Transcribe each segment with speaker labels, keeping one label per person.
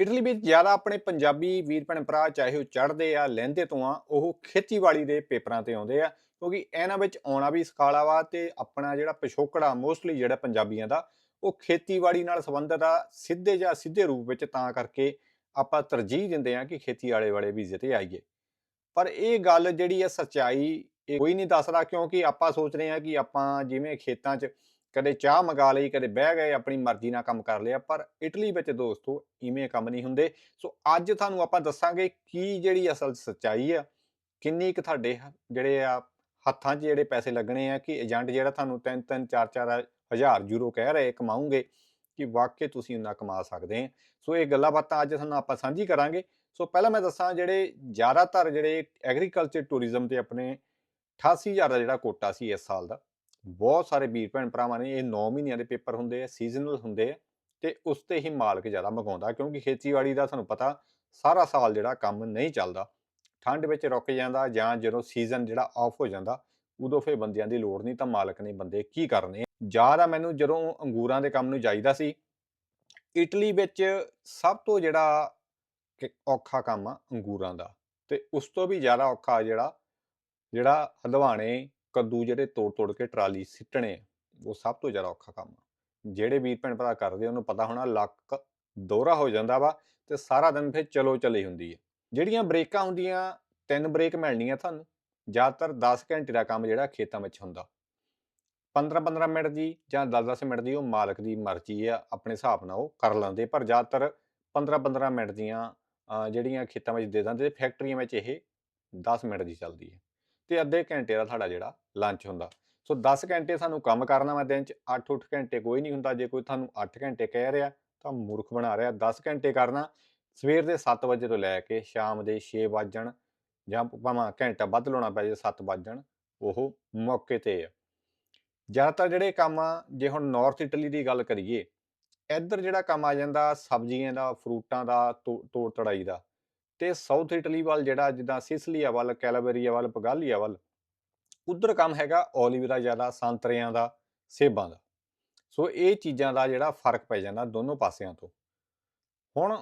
Speaker 1: Italy ਵਿੱਚ ਜ਼ਿਆਦਾ ਆਪਣੇ ਪੰਜਾਬੀ ਵੀਰ ਭੈਣ ਭਰਾ ਚਾਹੇ ਉਹ ਚੜ੍ਹਦੇ ਆ ਲਹਿੰਦੇ ਤੋਂ ਆ ਉਹ ਖੇਤੀਬਾੜੀ ਦੇ ਪੇਪਰਾਂ ਤੇ ਆਉਂਦੇ ਆ ਕਿਉਂਕਿ ਇਹਨਾਂ ਵਿੱਚ ਆਉਣਾ ਵੀ ਸਖਾਲਾ ਵਾ ਤੇ ਆਪਣਾ ਜਿਹੜਾ ਪਿਛੋਕੜਾ ਮੋਸਟਲੀ ਜਿਹੜਾ ਪੰਜਾਬੀਆਂ ਦਾ ਉਹ ਖੇਤੀਬਾੜੀ ਨਾਲ ਸੰਬੰਧਿਤ ਆ ਸਿੱਧੇ ਜਾਂ ਸਿੱਧੇ ਰੂਪ ਵਿੱਚ ਤਾਂ ਕਰਕੇ ਆਪਾਂ ਤਰਜੀਹ ਦਿੰਦੇ ਆ ਕਿ ਖੇਤੀ ਵਾਲੇ ਵੀਜ਼ੇ ਤੇ ਆਈਏ। ਪਰ ਇਹ ਗੱਲ ਜਿਹੜੀ ਹੈ ਸੱਚਾਈ ਇਹ ਕੋਈ ਨਹੀਂ ਦੱਸਦਾ ਕਿਉਂਕਿ ਆਪਾਂ ਸੋਚ ਰਹੇ ਹਾਂ ਕਿ ਆਪਾਂ ਜਿਵੇਂ ਖੇਤਾਂ 'ਚ ਕਦੇ ਚਾਹ ਮੰਗਾ ਲਈ ਕਦੇ ਬਹਿ ਗਏ ਆਪਣੀ ਮਰਜ਼ੀ ਨਾਲ ਕੰਮ ਕਰ ਲਿਆ ਪਰ ਇਟਲੀ ਵਿੱਚ ਦੋਸਤੋ ਇਵੇਂ ਕੰਮ ਨਹੀਂ ਹੁੰਦੇ। ਸੋ ਅੱਜ ਤੁਹਾਨੂੰ ਆਪਾਂ ਦੱਸਾਂਗੇ ਕੀ ਜਿਹੜੀ ਅਸਲ ਸੱਚਾਈ ਆ ਕਿੰਨੀ ਕੁ ਤੁਹਾਡੇ ਜਿਹੜੇ ਆ ਹੱਥਾਂ 'ਚ ਜਿਹੜੇ ਪੈਸੇ ਲੱਗਣੇ ਆ ਕਿ ਏਜੰਟ ਜਿਹੜਾ ਤੁਹਾਨੂੰ 3-3 4-4 ਹਜ਼ਾਰ ਯੂਰੋ ਕਹਿ ਰਹੇ ਕਮਾਉਂਗੇ ਕਿ ਵਾਕਈ ਤੁਸੀਂ ਉਹਨਾਂ ਕਮਾ ਸਕਦੇ ਆ। ਸੋ ਇਹ ਗੱਲਾਂ ਬਾਤਾਂ ਅੱਜ ਤੁਹਾਨੂੰ ਆਪਾਂ ਸਾਂਝੀ ਕਰਾਂਗੇ। ਸੋ ਪਹਿਲਾਂ ਮੈਂ ਦੱਸਾਂ ਜਿਹੜੇ ਜ਼ਿਆਦਾਤਰ ਜਿਹੜੇ ਐਗਰੀਕਲਚਰ ਟੂਰਿਜ਼ਮ ਤੇ ਆਪਣੇ 88,000 ਦਾ ਜਿਹੜਾ ਕੋਟਾ ਸੀ ਇਸ ਸਾਲ ਦਾ ਬਹੁਤ ਸਾਰੇ ਵੀਰ ਭੈਣ ਭਰਾਵਾਂ ਨੇ ਇਹ 9 ਮਹੀਨਿਆਂ ਦੇ ਪੇਪਰ ਹੁੰਦੇ ਆ ਸੀਜ਼ਨਲ ਹੁੰਦੇ ਆ ਤੇ ਉਸ ਤੇ ਹੀ ਮਾਲਕ ਜ਼ਿਆਦਾ ਮੰਗਾਉਂਦਾ ਕਿਉਂਕਿ ਖੇਤੀਬਾੜੀ ਦਾ ਤੁਹਾਨੂੰ ਪਤਾ ਸਾਰਾ ਸਾਲ ਜਿਹੜਾ ਕੰਮ ਨਹੀਂ ਚੱਲਦਾ। ਠੰਡ ਵਿੱਚ ਰੁਕ ਜਾਂਦਾ ਜਾਂ ਜਦੋਂ ਸੀਜ਼ਨ ਜਿਹੜਾ ਆਫ ਹੋ ਜਾਂਦਾ ਉਦੋਂ ਫਿਰ ਬੰਦਿਆਂ ਦੀ ਲੋੜ ਨਹੀਂ ਤਾਂ ਮਾਲਕ ਨੇ ਬੰਦੇ ਕੀ ਕਰਨੇ। ਜ਼ਿਆਦਾ ਮੈਨੂੰ ਜਦੋਂ ਅੰਗੂਰਾਂ ਦੇ ਕੰਮ ਨੂੰ ਜਾਈਦਾ ਸੀ ਇਟਲੀ ਵਿੱਚ ਸਭ ਤੋਂ ਜਿਹੜਾ ਔਖਾ ਕੰਮ ਆ ਅੰਗੂਰਾਂ ਦਾ ਤੇ ਉਸ ਤੋਂ ਵੀ ਜ਼ਿਆਦਾ ਔਖਾ ਜਿਹੜਾ ਜਿਹੜਾ ਹਲਵਾਣੇ ਕੱਦੂ ਜਿਹੜੇ ਤੋੜ ਤੋੜ ਕੇ ਟਰਾਲੀ ਸਿੱਟਣੇ ਉਹ ਸਭ ਤੋਂ ਜ਼ਿਆਦਾ ਔਖਾ ਕੰਮ ਆ। ਜਿਹੜੇ ਵੀਰ ਭੈਣ ਭਰਾ ਕਰਦੇ ਉਹਨੂੰ ਪਤਾ ਹੋਣਾ ਲੱਕ ਦੋਹਰਾ ਹੋ ਜਾਂਦਾ ਵਾ ਤੇ ਸਾਰਾ ਦਿਨ ਫਿਰ ਚਲੋ ਚਲੀ ਹੁੰਦੀ ਹੈ। ਜਿਹੜੀਆਂ ਬ੍ਰੇਕਾਂ ਹੁੰਦੀਆਂ 3 ਬ੍ਰੇਕ ਮਿਲਣੀਆਂ ਤੁਹਾਨੂੰ ਜ਼ਿਆਦਾਤਰ 10 ਘੰਟੇ ਦਾ ਕੰਮ ਜਿਹੜਾ ਖੇਤਾਂ ਵਿੱਚ ਹੁੰਦਾ 15-15 ਮਿੰਟ ਦੀ ਜਾਂ 10-10 ਮਿੰਟ ਦੀ ਉਹ ਮਾਲਕ ਦੀ ਮਰਜ਼ੀ ਆ ਆਪਣੇ ਹਿਸਾਬ ਨਾਲ ਉਹ ਕਰ ਲੈਂਦੇ ਪਰ ਜ਼ਿਆਦਾਤਰ 15-15 ਮਿੰਟ ਦੀਆਂ ਜਿਹੜੀਆਂ ਖੇਤਾਂ ਵਿੱਚ ਦੇ ਦਿੰਦੇ ਫੈਕਟਰੀਆਂ ਵਿੱਚ ਇਹ 10 ਮਿੰਟ ਦੀ ਚੱਲਦੀ ਹੈ ਤੇ ਅੱਧੇ ਘੰਟੇ ਦਾ ਤੁਹਾਡਾ ਜਿਹੜਾ ਲੰਚ ਹੁੰਦਾ। ਸੋ 10 ਘੰਟੇ ਸਾਨੂੰ ਕੰਮ ਕਰਨਾ ਵਾ ਦਿਨ 'ਚ 8-8 ਘੰਟੇ ਕੋਈ ਨਹੀਂ ਹੁੰਦਾ। ਜੇ ਕੋਈ ਤੁਹਾਨੂੰ 8 ਘੰਟੇ ਕਹਿ ਰਿਹਾ ਤਾਂ ਮੂਰਖ ਬਣਾ ਰਿਹਾ। 10 ਘੰਟੇ ਕਰਨਾ ਸਵੇਰ ਦੇ 7 ਵਜੇ ਤੋਂ ਲੈ ਕੇ ਸ਼ਾਮ ਦੇ 6 ਵੱਜਣ ਜਾਂ ਭਾਵੇਂ ਘੰਟਾ ਵੱਧ ਲਾਉਣਾ ਪੈ ਜੇ 7 ਵੱਜਣ ਉਹ ਮੌਕੇ ਤੇ ਆ। ਜ਼ਿਆਦਾਤਰ ਜਿਹੜੇ ਕੰਮ ਆ ਜੇ ਹੁਣ ਨਾਰਥ ਇਟਲੀ ਦੀ ਗੱਲ ਕਰੀਏ ਇੱਧਰ ਜਿਹੜਾ ਕੰਮ ਆ ਜਾਂਦਾ ਸਬਜ਼ੀਆਂ ਦਾ ਫਰੂਟਾਂ ਦਾ ਤੋੜ ਤੜਾਈ ਦਾ ਤੇ ਸਾਊਥ ਇਟਲੀ ਵੱਲ ਜਿਹੜਾ ਜਿੱਦਾਂ ਸਿਸਲੀਆ ਵੱਲ ਕੈਲਾਬਰੀਆ ਵੱਲ ਪਗਾਲੀਆ ਵੱਲ ਉਧਰ ਕੰਮ ਹੈਗਾ ਓਲੀਵ ਦਾ ਜ਼ਿਆਦਾ ਸੰਤਰਿਆਂ ਦਾ ਸੇਬਾਂ ਦਾ। ਸੋ ਇਹ ਚੀਜ਼ਾਂ ਦਾ ਜਿਹੜਾ ਫਰਕ ਪੈ ਜਾਂਦਾ ਦੋਨੋਂ ਪਾਸਿਆਂ ਤੋਂ। ਹੁਣ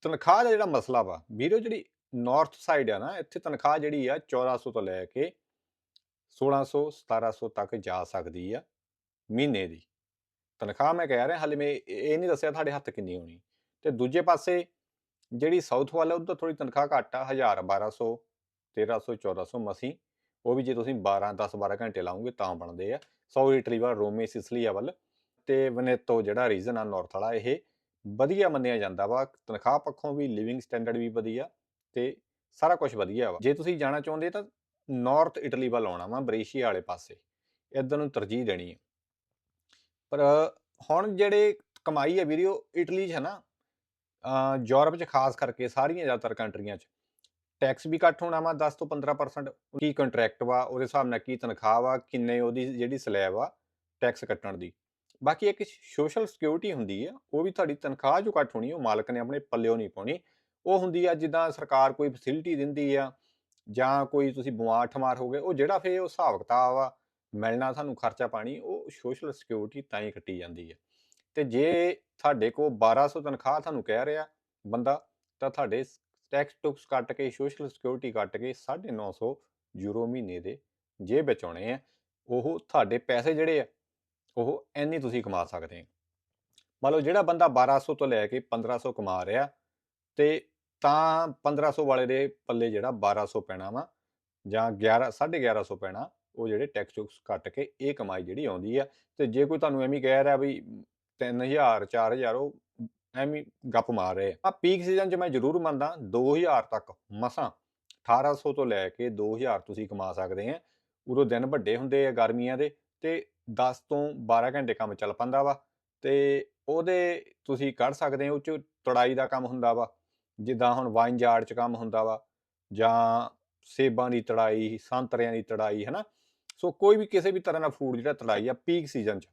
Speaker 1: ਤਨਖਾਹ ਦਾ ਜਿਹੜਾ ਮਸਲਾ ਵਾ ਵੀਰੋ ਜਿਹੜੀ ਨਾਰਥ ਸਾਈਡ ਆ ਨਾ ਇੱਥੇ ਤਨਖਾਹ ਜਿਹੜੀ ਆ 1400 ਤੋਂ ਲੈ ਕੇ 1600-1700 ਤੱਕ ਜਾ ਸਕਦੀ ਆ ਮਹੀਨੇ ਦੀ ਤਨਖਾਹ। ਮੈਂ ਕਹਿ ਰਿਹਾ ਹਾਲੇ ਮੈਂ ਇਹ ਨਹੀਂ ਦੱਸਿਆ ਤੁਹਾਡੇ ਹੱਥ ਕਿੰਨੀ ਹੋਣੀ। ਤੇ ਦੂਜੇ ਪਾਸੇ ਜਿਹੜੀ ਸਾਊਥ ਵੱਲ ਉਧਰ ਥੋੜੀ ਤਨਖਾਹ ਘੱਟ ਆ 1000 1200 1300 1400 ਮਸੀਂ ਉਹ ਵੀ ਜੇ ਤੁਸੀਂ 10-12 ਘੰਟੇ ਲਾਉਂਗੇ ਤਾਂ ਬਣਦੇ ਆ। ਸਾਊਥ ਇਟਲੀ ਵੱਲ ਰੋਮੇ ਸਿਸਲੀਆ ਵੱਲ ਤੇ ਵਨੇਤੋ ਜਿਹੜਾ ਰੀਜਨ ਆ ਨਾਰਥ ਵਾਲਾ ਇਹ ਵਧੀਆ ਮੰਨਿਆ ਜਾਂਦਾ ਵਾ ਤਨਖਾਹ ਪੱਖੋਂ ਵੀ ਲਿਵਿੰਗ ਸਟੈਂਡਰਡ ਵੀ ਵਧੀਆ ਤੇ ਸਾਰਾ ਕੁਝ ਵਧੀਆ ਵਾ। ਜੇ ਤੁਸੀਂ ਜਾਣਾ ਚਾਹੁੰਦੇ ਤਾਂ ਨਾਰਥ ਇਟਲੀ ਵੱਲ ਆਉਣਾ ਵਾ ਬਰੇਸ਼ੀਆ ਵਾਲੇ ਪਾਸੇ ਇੱਧਰ ਨੂੰ ਤਰਜੀਹ ਦੇਣੀ ਹੈ। ਪਰ ਹੁਣ ਜਿਹੜੇ ਕਮਾਈ ਹੈ ਵੀਡੀਓ ਇਟਲੀ 'ਚ ਹੈ ਨਾ ਯੂਰਪ 'ਚ ਖਾਸ ਕਰਕੇ ਸਾਰੀਆਂ ਜ਼ਿਆਦਾਤਰ ਕੰਟਰੀਆਂ 'ਚ ਟੈਕਸ ਵੀ ਘੱਟ ਹੋਣਾ ਵਾ 10 ਤੋਂ 15% ਕੀ ਕੰਟਰੈਕਟ ਵਾ ਉਹਦੇ ਹਿਸਾਬ ਨਾਲ ਕੀ ਤਨਖਾਹ ਵਾ ਕਿੰਨੇ ਉਹਦੀ ਜਿਹੜੀ ਸਲੈਬ ਆ ਟੈਕਸ ਕੱਟਣ ਦੀ। ਬਾਕੀ ਇੱਕ ਸੋਸ਼ਲ ਸਿਕਿਉਰਿਟੀ ਹੁੰਦੀ ਆ ਉਹ ਵੀ ਤੁਹਾਡੀ ਤਨਖਾਹ ਜੋ ਘੱਟ ਹੋਣੀ ਉਹ ਮਾਲਕ ਨੇ ਆਪਣੇ ਪੱਲਿਓ ਨਹੀਂ ਪਾਉਣੀ। ਉਹ ਹੁੰਦੀ ਆ ਜਿੱਦਾਂ ਸਰਕਾਰ ਕੋਈ ਫੈਸਿਲਿਟੀ ਦਿੰਦੀ ਆ ਜਾਂ ਕੋਈ ਤੁਸੀਂ ਬਿਮਾਰ ਠਮਾਰ ਹੋ ਗਏ ਉਹ ਜਿਹੜਾ ਫਿਰ ਉਹ ਹਿਸਾਬ ਕਿਤਾਬ ਆ ਮਿਲਣਾ ਤੁਹਾਨੂੰ ਖਰਚਾ ਪਾਣੀ ਉਹ ਸੋਸ਼ਲ ਸਿਕਿਉਰਿਟੀ ਤਾਂ ਹੀ ਕੱਟੀ ਜਾਂਦੀ ਹੈ। ਤੇ ਜੇ ਤੁਹਾਡੇ ਕੋਲ 1200 ਤਨਖਾਹ ਤੁਹਾਨੂੰ ਕਹਿ ਰਿਹਾ ਬੰਦਾ ਤਾਂ ਤੁਹਾਡੇ ਟੈਕਸ ਟੁਕਸ ਕੱਟ ਕੇ ਸੋਸ਼ਲ ਸਿਕਿਉਰਿਟੀ ਕੱਟ ਕੇ 950 ਯੂਰੋ ਮਹੀਨੇ ਦੇ ਜੇਬ ਵਿੱਚ ਆਉਣੇ ਆ। ਉਹ ਤੁਹਾਡੇ ਪੈਸੇ ਜਿਹੜੇ ਆ ਉਹ ਇੰਨੀ ਤੁਸੀਂ ਕਮਾ ਸਕਦੇ ਆ। ਮੰਨ ਲਓ ਜਿਹੜਾ ਬੰਦਾ 1200 ਤੋਂ ਲੈ ਕੇ 1500 ਕਮਾ ਰਿਹਾ ਤੇ ਤਾਂ 1500 ਵਾਲੇ ਦੇ ਪੱਲੇ ਜਿਹੜਾ 1200 ਪੈਣਾ ਵਾ ਜਾਂ 1150 ਪੈਣਾ ਉਹ ਜਿਹੜੇ ਟੈਕਸ ਟੁਕਸ ਕੱਟ ਕੇ ਇਹ ਕਮਾਈ ਜਿਹੜੀ ਆਉਂਦੀ ਆ। ਤੇ ਜੇ ਕੋਈ ਤੁਹਾਨੂੰ ਐਵੇਂ ਕਹਿ ਰਿਹਾ ਵੀ 3000 4000 ਉਹ ਐਵੇਂ ਗੱਪ ਮਾਰ ਰਹੇ ਆ। ਪੀਕ ਸੀਜ਼ਨ 'ਚ ਮੈਂ ਜ਼ਰੂਰ ਮੰਨਦਾ 2000 ਤੱਕ ਮਸਾਂ 1800 ਤੋਂ ਲੈ ਕੇ 2000 ਤੁਸੀਂ ਕਮਾ ਸਕਦੇ ਆ। ਉਦੋਂ ਦਿਨ ਵੱਡੇ ਹੁੰਦੇ ਆ ਗਰਮੀਆਂ ਦੇ ਤੇ 10 ਤੋਂ 12 ਘੰਟੇ ਕੰਮ ਚੱਲ ਪੈਂਦਾ ਵਾ ਤੇ ਉਹਦੇ ਤੁਸੀਂ ਕੱਢ ਸਕਦੇ ਹੋ ਉਹ 'ਚ ਤੜਾਈ ਦਾ ਕੰਮ ਹੁੰਦਾ ਵਾ ਜਿੱਦਾਂ ਹੁਣ ਵਾਈਨ ਯਾਰਡ 'ਚ ਕੰਮ ਹੁੰਦਾ ਵਾ ਜਾਂ ਸੇਬਾਂ ਦੀ ਤੜਾਈ ਸੰਤਰਿਆਂ ਦੀ ਤੜਾਈ ਹੈ ਨਾ। ਸੋ ਕੋਈ ਵੀ ਕਿਸੇ ਵੀ ਤਰ੍ਹਾਂ ਦਾ ਫੂਡ ਜਿਹੜਾ ਤੜਾਈ ਆ ਪੀਕ ਸੀਜ਼ਨ 'ਚ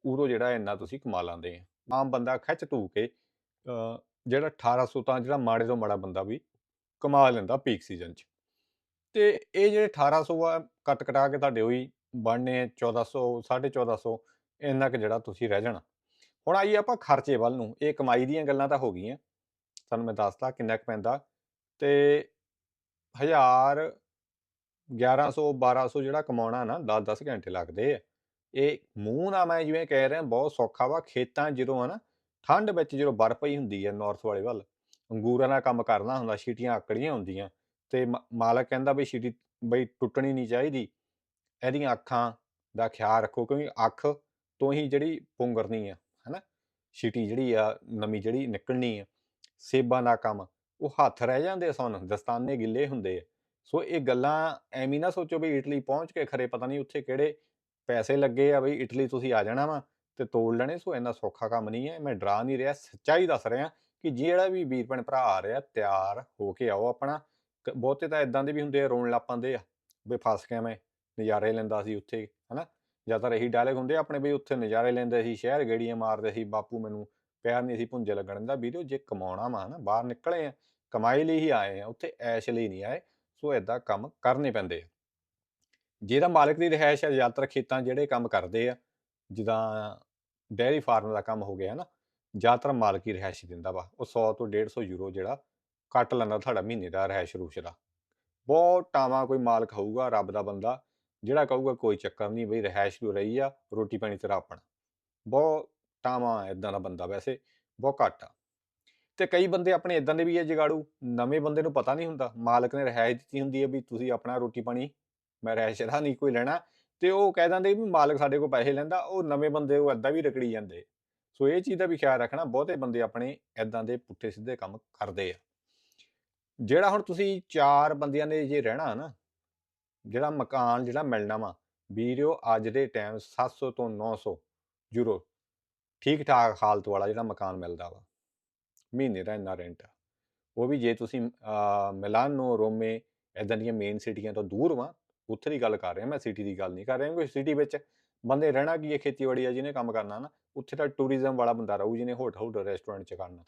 Speaker 1: ਉਦੋਂ ਜਿਹੜਾ ਇੰਨਾ ਤੁਸੀਂ ਕਮਾ ਲੈਂਦੇ ਆ। ਆਮ ਬੰਦਾ ਖਿੱਚ ਧੂ ਕੇ ਜਿਹੜਾ 1800 ਤਾਂ ਜਿਹੜਾ ਮਾੜੇ ਤੋਂ ਮਾੜਾ ਬੰਦਾ ਵੀ ਕਮਾ ਲੈਂਦਾ ਪੀਕ ਸੀਜ਼ਨ 'ਚ। ਤੇ ਇਹ ਜਿਹੜੇ 1800 ਆ ਕੱਟ ਕਟਾ ਕੇ ਤੁਹਾਡੇ ਉਹੀ ਬਣਨੇ 1400 1450 ਇੰਨਾ ਕੁ ਜਿਹੜਾ ਤੁਸੀਂ ਰਹਿ ਜਾਣਾ। ਹੁਣ ਆਈਏ ਆਪਾਂ ਖਰਚੇ ਵੱਲ ਨੂੰ ਇਹ ਕਮਾਈ ਦੀਆਂ ਗੱਲਾਂ ਤਾਂ ਹੋ ਗਈਆਂ ਤੁਹਾਨੂੰ ਮੈਂ ਦੱਸਦਾ ਕਿੰਨਾ ਕੁ ਪੈਂਦਾ। ਤੇ 1000 1100 1200 ਜਿਹੜਾ ਕਮਾਉਣਾ ਨਾ 10-10 ਘੰਟੇ ਲੱਗਦੇ ਆ। ਇਹ ਮੂੰਹ ਨਾਲ ਮੈਂ ਜਿਵੇਂ ਕਹਿ ਰਿਹਾ ਬਹੁਤ ਸੌਖਾ ਵਾ, ਖੇਤਾਂ 'ਚ ਜਦੋਂ ਆ ਨਾ ਠੰਡ ਵਿੱਚ ਜਦੋਂ ਬਰਫ਼ ਪਈ ਹੁੰਦੀ ਆ ਨਾਰਥ ਵਾਲੇ ਵੱਲ, ਅੰਗੂਰਾਂ ਦਾ ਕੰਮ ਕਰਨਾ ਹੁੰਦਾ, ਛੀਟੀਆਂ ਆਕੜੀਆਂ ਹੁੰਦੀਆਂ ਤੇ ਮਾਲਕ ਕਹਿੰਦਾ ਵੀ ਛੀਟੀ ਬਈ ਟੁੱਟਣੀ ਨਹੀਂ ਚਾਹੀਦੀ, ਇਹਦੀਆਂ ਅੱਖਾਂ ਦਾ ਖਿਆਲ ਰੱਖੋ ਕਿਉਂਕਿ ਅੱਖ ਤੋਂ ਹੀ ਜਿਹੜੀ ਪੁੰਗਰਨੀ ਆ ਹਨਾ, ਛੀਟੀ ਜਿਹੜੀ ਆ ਨਵੀਂ ਜਿਹੜੀ ਨਿਕਲਣੀ ਆ। ਸੇਬਾਂ ਦਾ ਕੰਮ ਉਹ ਹੱਥ ਰਹਿ ਜਾਂਦੇ ਸੁਣ, ਦਸਤਾਨੇ ਗਿੱਲੇ ਹੁੰਦੇ ਆ। ਸੋ ਇਹ ਗੱਲਾਂ ਐਵੇਂ ਨਾ ਸੋਚੋ ਵੀ ਇਟਲੀ ਪਹੁੰਚ ਕੇ ਖਰੇ ਪਤਾ ਨਹੀਂ ਉੱਥੇ ਕਿਹੜੇ ਪੈਸੇ ਲੱਗੇ ਆ ਬਈ ਇਟਲੀ ਤੁਸੀਂ ਆ ਜਾਣਾ ਵਾ ਤੇ ਤੋੜ ਲੈਣੇ। ਸੋ ਇੰਨਾ ਸੌਖਾ ਕੰਮ ਨਹੀਂ ਹੈ, ਮੈਂ ਡਰਾ ਨਹੀਂ ਰਿਹਾ, ਸੱਚਾਈ ਦੱਸ ਰਿਹਾ ਕਿ ਜਿਹੜਾ ਵੀ ਵੀਰ ਭੈਣ ਭਰਾ ਆ ਰਿਹਾ ਤਿਆਰ ਹੋ ਕੇ ਆਓ ਆਪਣਾ। ਬਹੁਤੇ ਤਾਂ ਇਦਾਂ ਦੇ ਵੀ ਹੁੰਦੇ ਆ ਰੋਣ ਲੱਗ ਪੈਂਦੇ ਆ ਵੀ ਫਸ ਗਿਆ ਮੈਂ, ਨਜ਼ਾਰੇ ਲੈਂਦਾ ਸੀ ਉੱਥੇ ਹਨਾ। ਜ਼ਿਆਦਾਤਰ ਇਹੀ ਡਾਇਲੌਗ ਹੁੰਦੇ ਆਪਣੇ ਵੀ ਉੱਥੇ ਨਜ਼ਾਰੇ ਲੈਂਦੇ ਸੀ, ਸ਼ਹਿਰ ਗੇੜੀਆਂ ਮਾਰਦੇ ਸੀ, ਬਾਪੂ ਮੈਨੂੰ ਪੈਰ ਨਹੀਂ ਸੀ ਭੁੰਜੇ ਲੱਗਣ ਦਿੰਦਾ। ਵੀਰੋ ਜੇ ਕਮਾਉਣਾ ਵਾ ਨਾ, ਬਾਹਰ ਨਿਕਲੇ ਆ ਕਮਾਈ ਲਈ ਹੀ ਆਏ ਆ, ਉੱਥੇ ਐਸ਼ ਲਈ ਨਹੀਂ ਆਏ। ਸੋ ਏਦਾਂ ਕੰਮ ਕਰਨੇ ਪੈਂਦੇ ਆ। ਜਿਹੜਾ ਮਾਲਕ ਦੀ ਰਿਹਾਇਸ਼ ਹੈ, ਜ਼ਿਆਦਾਤਰ ਖੇਤਾਂ ਜਿਹੜੇ ਕੰਮ ਕਰਦੇ ਆ ਜਿੱਦਾਂ ਡੇਅਰੀ ਫਾਰਮ ਦਾ ਕੰਮ ਹੋ ਗਿਆ ਨਾ, ਜ਼ਿਆਦਾਤਰ ਮਾਲਕ ਹੀ ਰਿਹਾਇਸ਼ ਦਿੰਦਾ ਵਾ। ਉਹ 100 ਤੋਂ 150 ਯੂਰੋ ਜਿਹੜਾ ਕੱਟ ਲੈਂਦਾ ਤੁਹਾਡਾ ਮਹੀਨੇ ਦਾ ਰਿਹਾਇਸ਼ ਰੂਸ਼ ਦਾ। ਬਹੁਤ ਟਾਵਾਂ ਕੋਈ ਮਾਲਕ ਹੋਊਗਾ ਰੱਬ ਦਾ ਬੰਦਾ ਜਿਹੜਾ ਕਹੂਗਾ ਕੋਈ ਚੱਕਰ ਨਹੀਂ ਬਈ ਰਿਹਾਇਸ਼ ਤੋਂ ਰਹੀ ਆ, ਰੋਟੀ ਪਾਣੀ ਤੇਰਾ ਆਪਣਾ। ਬਹੁਤ ਟਾਵਾਂ ਇਦਾਂ ਦਾ ਬੰਦਾ, ਵੈਸੇ ਬਹੁਤ ਘੱਟ ਆ। ਤੇ ਕਈ ਬੰਦੇ ਆਪਣੇ ਇਦਾਂ ਦੇ ਵੀ ਆ ਜਗਾੜੂ, ਨਵੇਂ ਬੰਦੇ ਨੂੰ ਪਤਾ ਨਹੀਂ ਹੁੰਦਾ ਮਾਲਕ ਨੇ ਰਿਹਾਇਸ਼ ਦਿੱਤੀ ਹੁੰਦੀ ਹੈ ਵੀ ਤੁਸੀਂ ਆਪਣਾ ਰੋਟੀ ਪਾਣੀ, ਮੈਂ ਰਿਹਾਇਸ਼ ਦਾ ਨਹੀਂ ਕੋਈ ਲੈਣਾ, ਤੇ ਉਹ ਕਹਿ ਦਿੰਦੇ ਵੀ ਮਾਲਕ ਸਾਡੇ ਕੋਲ ਪੈਸੇ ਲੈਂਦਾ। ਉਹ ਨਵੇਂ ਬੰਦੇ ਉਹ ਏਦਾਂ ਵੀ ਰਗੜੀ ਜਾਂਦੇ। ਸੋ ਇਹ ਚੀਜ਼ ਦਾ ਵੀ ਖਿਆਲ ਰੱਖਣਾ, ਬਹੁਤੇ ਬੰਦੇ ਆਪਣੇ ਏਦਾਂ ਦੇ ਪੁੱਠੇ ਸਿੱਧੇ ਕੰਮ ਕਰਦੇ ਆ। ਜਿਹੜਾ ਹੁਣ ਤੁਸੀਂ 4 ਬੰਦਿਆਂ ਨੇ ਜੇ ਰਹਿਣਾ ਨਾ, ਜਿਹੜਾ ਮਕਾਨ ਜਿਹੜਾ ਮਿਲਣਾ ਵਾ ਵੀਰਿਓ ਅੱਜ ਦੇ ਟਾਈਮ 700 ਤੋਂ 900 ਯੂਰੋ ਠੀਕ ਠਾਕ ਹਾਲਤ ਵਾਲਾ ਜਿਹੜਾ ਮਕਾਨ ਮਿਲਦਾ ਵਾ, ਮਹੀਨੇ ਦਾ ਇੰਨਾ ਰੈਂਟ ਆ। ਉਹ ਵੀ ਜੇ ਤੁਸੀਂ ਮਿਲਾਨੋ, ਰੋਮੇ ਇੱਦਾਂ ਦੀਆਂ ਮੇਨ ਸਿਟੀਆਂ ਤੋਂ ਦੂਰ ਵਾ, ਉੱਥੇ ਦੀ ਗੱਲ ਕਰ ਰਿਹਾ ਮੈਂ, ਸਿਟੀ ਦੀ ਗੱਲ ਨਹੀਂ ਕਰ ਰਿਹਾ। ਕਿਉਂਕਿ ਸਿਟੀ ਵਿੱਚ ਬੰਦੇ ਰਹਿਣਾ ਕੀ ਹੈ, ਖੇਤੀਬਾੜੀ ਆ ਜਿਹਨੇ ਕੰਮ ਕਰਨਾ ਨਾ, ਉੱਥੇ ਤਾਂ ਟੂਰਿਜ਼ਮ ਵਾਲਾ ਬੰਦਾ ਰਹੂ ਜਿਹਨੇ ਹੋਟਲ ਰੈਸਟੋਰੈਂਟ 'ਚ ਕਰਨਾ।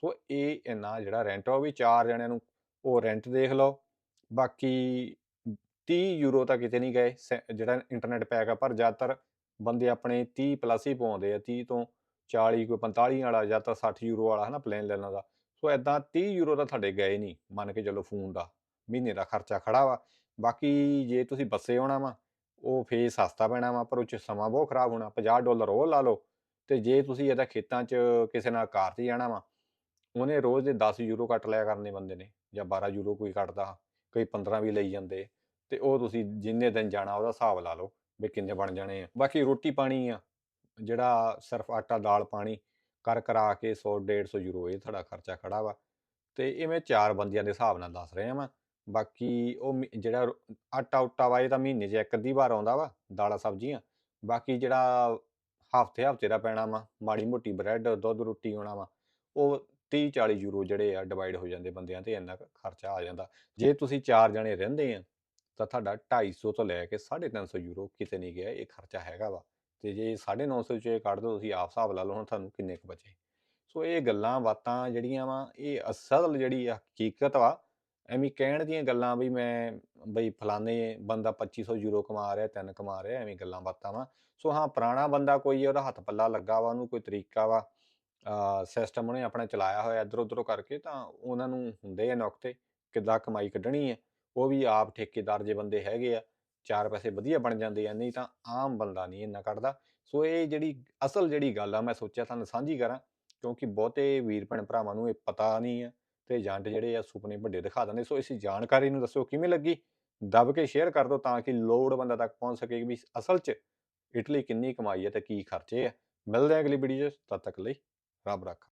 Speaker 1: ਸੋ ਇਹ ਇੰਨਾ ਜਿਹੜਾ ਰੈਂਟ ਆ ਉਹ ਵੀ 4 ਜਣਿਆਂ ਨੂੰ, ਉਹ ਰੈਂਟ ਦੇਖ ਲਓ। ਬਾਕੀ 30 ਯੂਰੋ ਤਾਂ ਕਿਤੇ ਨਹੀਂ ਗਏ ਜਿਹੜਾ ਇੰਟਰਨੈਟ ਪੈਕ ਆ, ਪਰ ਜ਼ਿਆਦਾਤਰ ਬੰਦੇ ਆਪਣੇ 30 ਪਲੱਸ ਹੀ ਪਾਉਂਦੇ ਆ, 30 ਤੋਂ 40, ਕੋਈ 45 ਵਾਲਾ ਜਾਂ ਤਾਂ 60 ਯੂਰੋ ਵਾਲਾ ਹੈ ਨਾ ਪਲੇਨ ਲੈਣਾ ਦਾ। ਸੋ ਇੱਦਾਂ 30 ਯੂਰੋ ਤਾਂ ਤੁਹਾਡੇ ਗਏ ਨਹੀਂ, ਮੰਨ ਕੇ ਚਲੋ ਫੋਨ ਦਾ ਮਹੀਨੇ ਦਾ ਖਰਚਾ ਖੜਾ ਵਾ। ਬਾਕੀ ਜੇ ਤੁਸੀਂ ਬੱਸੇ ਆਉਣਾ ਵਾ ਉਹ ਫੇਰ ਸਸਤਾ ਪੈਣਾ ਵਾ, ਪਰ ਉਹ 'ਚ ਸਮਾਂ ਬਹੁਤ ਖਰਾਬ ਹੋਣਾ। $50 ਉਹ ਲਾ ਲਓ। ਤੇ ਜੇ ਤੁਸੀਂ ਇਹਦਾ ਖੇਤਾਂ 'ਚ ਕਿਸੇ ਨਾਲ ਕਾਰ 'ਚ ਜਾਣਾ ਵਾ, ਉਹਨੇ ਰੋਜ਼ ਦੇ 10 ਯੂਰੋ ਕੱਟ ਲਿਆ ਕਰਨੇ ਬੰਦੇ ਨੇ, ਜਾਂ 12 ਯੂਰੋ ਕੋਈ ਕੱਟਦਾ, ਕਈ 15 ਵੀ ਲਈ ਜਾਂਦੇ। ਤੇ ਉਹ ਤੁਸੀਂ ਜਿੰਨੇ ਦਿਨ ਜਾਣਾ ਉਹਦਾ ਹਿਸਾਬ ਲਾ ਲਓ ਵੀ ਕਿੰਨੇ ਬਣ ਜਾਣੇ ਆ। ਬਾਕੀ ਰੋਟੀ ਪਾਣੀ ਆ ਜਿਹੜਾ ਸਿਰਫ ਆਟਾ ਦਾਲ ਪਾਣੀ ਕਰ ਕਰਾ ਕੇ 100-150 ਯੂਰੋ ਇਹ ਤੁਹਾਡਾ ਖਰਚਾ ਖੜਾ ਵਾ। ਤੇ ਇਹ ਮੈਂ 4 ਬੰਦਿਆਂ ਦੇ ਹਿਸਾਬ ਨਾਲ ਦੱਸ ਰਿਹਾ ਵਾਂ। ਬਾਕੀ ਉਹ ਜਿਹੜਾ ਆਟਾ ਉਟਾ ਵਾ ਇਹ ਤਾਂ ਮਹੀਨੇ 'ਚ ਇੱਕ ਅੱਧੀ ਵਾਰ ਆਉਂਦਾ ਵਾ, ਦਾਲਾਂ ਸਬਜ਼ੀਆਂ। ਬਾਕੀ ਜਿਹੜਾ ਹਫ਼ਤੇ ਦਾ ਪੈਣਾ ਵਾ, ਮਾੜੀ ਮੋਟੀ ਬ੍ਰੈਡ ਦੁੱਧ ਰੋਟੀ ਆਉਣਾ ਵਾ, ਉਹ 30-40 ਯੂਰੋ ਜਿਹੜੇ ਆ ਡਿਵਾਈਡ ਹੋ ਜਾਂਦੇ ਬੰਦਿਆਂ ਤੇ, ਇੰਨਾ ਕੁ ਖਰਚਾ ਆ ਜਾਂਦਾ। ਜੇ ਤੁਸੀਂ 4 ਜਣੇ ਰਹਿੰਦੇ ਆ ਤਾਂ ਤੁਹਾਡਾ 250 ਤੋਂ ਲੈ ਕੇ 350 ਯੂਰੋ ਕਿਤੇ ਨਹੀਂ ਗਿਆ, ਇਹ ਖਰਚਾ ਹੈਗਾ ਵਾ। ਤੇ ਜੇ 950 'ਚ ਕੱਢ ਦਿਓ ਤੁਸੀਂ, ਆਪ ਹਿਸਾਬ ਲਾ ਲਓ ਹੁਣ ਤੁਹਾਨੂੰ ਕਿੰਨੇ ਕੁ ਬਚੇ। ਸੋ ਇਹ ਗੱਲਾਂ ਬਾਤਾਂ ਜਿਹੜੀਆਂ ਵਾ ਇਹ ਅਸਲ ਜਿਹੜੀ ਆ ਹਕੀਕਤ ਵਾ। ਐਵੇਂ ਕਹਿਣ ਦੀਆਂ ਗੱਲਾਂ ਵੀ ਮੈਂ ਬਈ ਫਲਾਣੇ ਬੰਦਾ 2500 ਯੂਰੋ ਕਮਾ ਰਿਹਾ, 3 ਕਮਾ ਰਿਹਾ, ਐਵੇਂ ਗੱਲਾਂ ਬਾਤਾਂ ਵਾ। ਸੋ ਹਾਂ, ਪੁਰਾਣਾ ਬੰਦਾ ਕੋਈ ਉਹਦਾ ਹੱਥ ਪੱਲਾ ਲੱਗਾ ਵਾ, ਉਹਨੂੰ ਕੋਈ ਤਰੀਕਾ ਵਾ, ਸਿਸਟਮ ਉਹਨੇ ਆਪਣਾ ਚਲਾਇਆ ਹੋਇਆ ਇੱਧਰ ਉੱਧਰੋਂ ਕਰਕੇ, ਤਾਂ ਉਹਨਾਂ ਨੂੰ ਹੁੰਦੇ ਆ ਨੁਕਤੇ ਕਿੱਦਾਂ ਕਮਾਈ ਕੱਢਣੀ ਹੈ। ਉਹ ਵੀ ਆਪ ਠੇਕੇਦਾਰ ਜੇ ਬੰਦੇ ਹੈਗੇ ਆ, 4 ਪੈਸੇ ਵਧੀਆ ਬਣ ਜਾਂਦੇ ਆ, ਨਹੀਂ ਤਾਂ ਆਮ ਬੰਦਾ ਨਹੀਂ ਇੰਨਾ ਕੱਢਦਾ। ਸੋ ਇਹ ਜਿਹੜੀ ਅਸਲ ਜਿਹੜੀ ਗੱਲ ਆ ਮੈਂ ਸੋਚਿਆ ਤੁਹਾਨੂੰ ਸਾਂਝੀ ਕਰਾਂ, ਕਿਉਂਕਿ ਬਹੁਤੇ ਵੀਰ ਭੈਣ ਭਰਾਵਾਂ ਨੂੰ ਇਹ ਪਤਾ ਨਹੀਂ ਆ ਤੇ ਏਜੰਟ ਜਿਹੜੇ ਆ ਸੁਪਨੇ ਵੱਡੇ ਦਿਖਾ ਦਿੰਦੇ। ਸੋ ਇਸ ਜਾਣਕਾਰੀ ਨੂੰ ਦੱਸੋ ਕਿਵੇਂ ਲੱਗੀ, ਦੱਬ ਕੇ ਸ਼ੇਅਰ ਕਰ ਦਿਓ ਤਾਂ ਕਿ ਲੋੜਵੰਦਾਂ ਤੱਕ ਪਹੁੰਚ ਸਕੇ ਵੀ ਅਸਲ 'ਚ ਇਟਲੀ ਕਿੰਨੀ ਕਮਾਈ ਹੈ ਤੇ ਕੀ ਖਰਚੇ ਆ। ਮਿਲਦੇ ਆ ਅਗਲੀ ਵੀਡੀਓ 'ਚ, ਤਦ ਤੱਕ ਲਈ ਰੱਬ ਰਾਖਾ।